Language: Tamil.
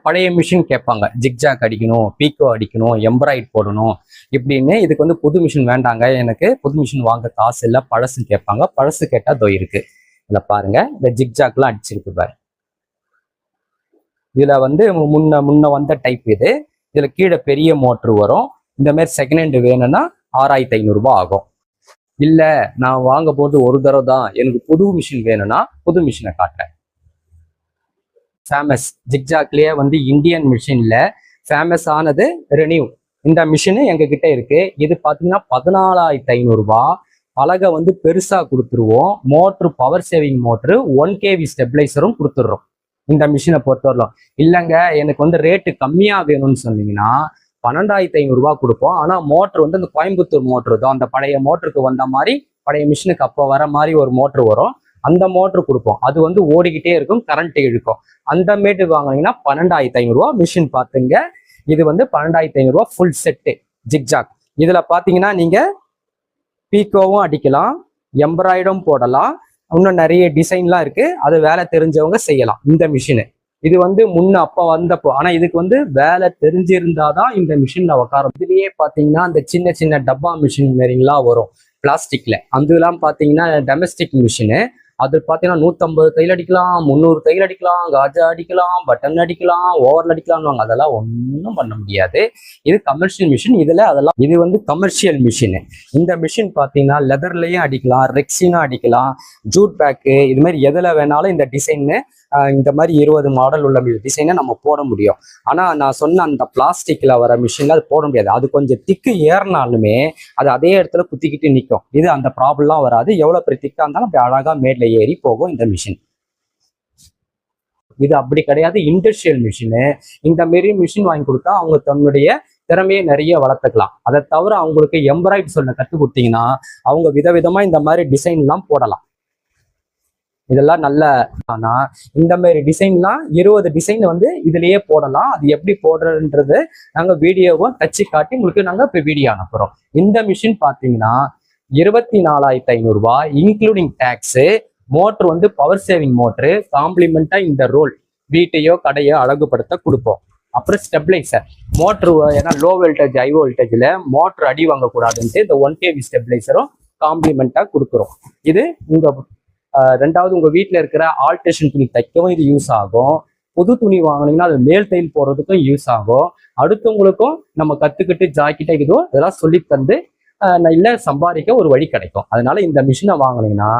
பழைய மிஷின் கேட்பாங்க, ஜிக்ஜாக் அடிக்கணும், பீக்கோ அடிக்கணும், எம்ப்ராய்ட் போடணும் இப்படின்னு. இதுக்கு வந்து புது மிஷின் வேண்டாங்க, எனக்கு புது மிஷின் வாங்க காசு இல்லை, பழசு கேட்பாங்க. பழசு கேட்டா தோ இருக்கு. இதில் பாருங்க, இந்த ஜிக்ஜாக்லாம் அடிச்சிருக்கு பாரு. இதுல வந்து முன்ன வந்த டைப் இது. இதுல கீழே பெரிய மோட்ரு வரும். இந்த மாதிரி செகண்ட் ஹேண்ட் வேணும்னா 6500 ரூபாய் ஆகும். இல்ல நான் வாங்க போது ஒரு தடவை தான், எனக்கு புது மிஷின் வேணும்னா புது மிஷினை காட்டுறேன். ஃபேமஸ் ஜிக்ஜாக்லயே வந்து இந்தியன் மிஷின்ல ஃபேமஸ் ஆனது ரெனியூ. இந்த மிஷின் எங்க கிட்ட இருக்கு. இது பாத்தீங்கன்னா 14500 ரூபாய். பலகை வந்து பெருசா கொடுத்துருவோம். Motor power saving motor 1 kV ஸ்டெபிளைசரும் கொடுத்துடுறோம் இந்த மிஷினை பொறுத்தவரைக்கும். இல்லைங்க எனக்கு வந்து ரேட்டு கம்மியா வேணும்னு சொன்னீங்கன்னா 12500 ரூபாய் கொடுப்போம். ஆனா மோட்ரு வந்து இந்த கோயம்புத்தூர் மோட்ரு தான், அந்த பழைய மோட்டருக்கு வந்த மாதிரி, பழைய மிஷினுக்கு அப்போ வர மாதிரி ஒரு மோட்ரு வரும். அந்த மோட்ரு கொடுப்போம். அது வந்து ஓடிக்கிட்டே இருக்கும், கரண்ட் இழுக்கும். அந்த மேட்டு வாங்கினீங்கன்னா 12500 ரூபாய். மிஷின் பார்த்துங்க, இது வந்து 12500 ரூபாய் ஃபுல் செட்டு ஜிக்ஜாக். இதுல பாத்தீங்கன்னா நீங்க பீக்கோவும் அடிக்கலாம், எம்ப்ராய்டும் போடலாம், இன்னும் நிறைய டிசைன்லாம் இருக்கு. அது வேலை தெரிஞ்சவங்க செய்யலாம் இந்த மிஷினு. இது வந்து முன்ன அப்ப வந்தப்போ, ஆனா இதுக்கு வந்து வேலை தெரிஞ்சிருந்தாதான் இந்த மிஷின்ல உட்காரும். இதுலயே பாத்தீங்கன்னா அந்த சின்ன சின்ன டப்பா மிஷின் மாதிரிலாம் வரும் பிளாஸ்டிக்ல. அதெல்லாம் பாத்தீங்கன்னா டொமஸ்டிக் மிஷினு. அது பாத்தீங்கன்னா 150 தையல் அடிக்கலாம், 300 தையல் அடிக்கலாம், காஜா அடிக்கலாம், பட்டன் அடிக்கலாம், ஓவர்ல அடிக்கலாம்னு. அதெல்லாம் ஒன்றும் பண்ண முடியாது. இது கமர்ஷியல் மிஷின். இதுல அதெல்லாம் இது வந்து கமர்ஷியல் மிஷின். இந்த மிஷின் பாத்தீங்கன்னா லெதர்லயும் அடிக்கலாம், ரெக்ஸினா அடிக்கலாம், ஜூட் பேக்கு, இது மாதிரி எதுல வேணாலும் இந்த டிசைன்னு, இந்த மாதிரி 20 மாடல் உள்ள டிசைனை நம்ம போட முடியும். ஆனா நான் சொன்ன அந்த பிளாஸ்டிக்ல வர மிஷின்ல அது போட முடியாது. அது கொஞ்சம் திக்கு ஏறினாலுமே அது அதே இடத்துல குத்திக்கிட்டு நிற்கும். இது அந்த ப்ராப்ளம்லாம் வராது. எவ்வளவு பெரிய திக்கா இருந்தாலும் அப்படி அழகா மேட்ல ஏறி போகும் இந்த மிஷின். இது அப்படி கிடையாது, இண்டஸ்ட்ரியல் மிஷினு. இந்த மாரி மிஷின் வாங்கி கொடுத்தா அவங்க தன்னுடைய திறமையை நிறைய வளர்த்துக்கலாம். அதை தவிர அவங்களுக்கு எம்ப்ராய்ட் சொல்ல கற்றுக் கொடுத்தீங்கன்னா அவங்க விதவிதமா இந்த மாதிரி டிசைன்லாம் போடலாம். இதெல்லாம் நல்ல. ஆனா இந்த மாதிரி டிசைன்லாம் 20 டிசைன் வந்து இதுலயே போடலாம். அது எப்படி போடுறதுன்றது நாங்க வீடியோவும் தச்சு காட்டி உங்களுக்கு நாங்க இப்போ வீடியோ அனுப்புறோம். இந்த மிஷின் பாத்தீங்கன்னா 24500 ரூபாய் இன்க்ளூடிங் டேக்ஸு. மோட்ரு வந்து பவர் சேவிங் மோட்ரு. காம்ப்ளிமெண்டா இந்த ரோல் வீட்டையோ கடையோ அழகுபடுத்த கொடுப்போம். அப்புறம் ஸ்டெபிளைசர் மோட்ரு, ஏன்னா லோ வோல்டேஜ் ஹை வோல்டேஜ்ல மோட்ரு அடி வாங்கக்கூடாதுன்ட்டு இந்த 1 kV ஸ்டெபிளைசரும் காம்ப்ளிமெண்டா கொடுக்குறோம். இது உங்க ரெண்டாவது உங்க வீட்டுல இருக்கிற ஆல்ட்ரேஷன் துணி தைக்கவும் இது யூஸ் ஆகும். புது துணி வாங்கினீங்கன்னா அது மேல் தையல் போடுறதுக்கும் யூஸ் ஆகும். அடுத்தவங்களுக்கும் நம்ம கத்துக்கிட்டு ஜாக்கெட்டை இதெல்லாம் சொல்லி தந்து இல்ல சம்பாதிக்க ஒரு வழி கிடைக்கும். அதனால இந்த மிஷினை வாங்கினீங்கன்னா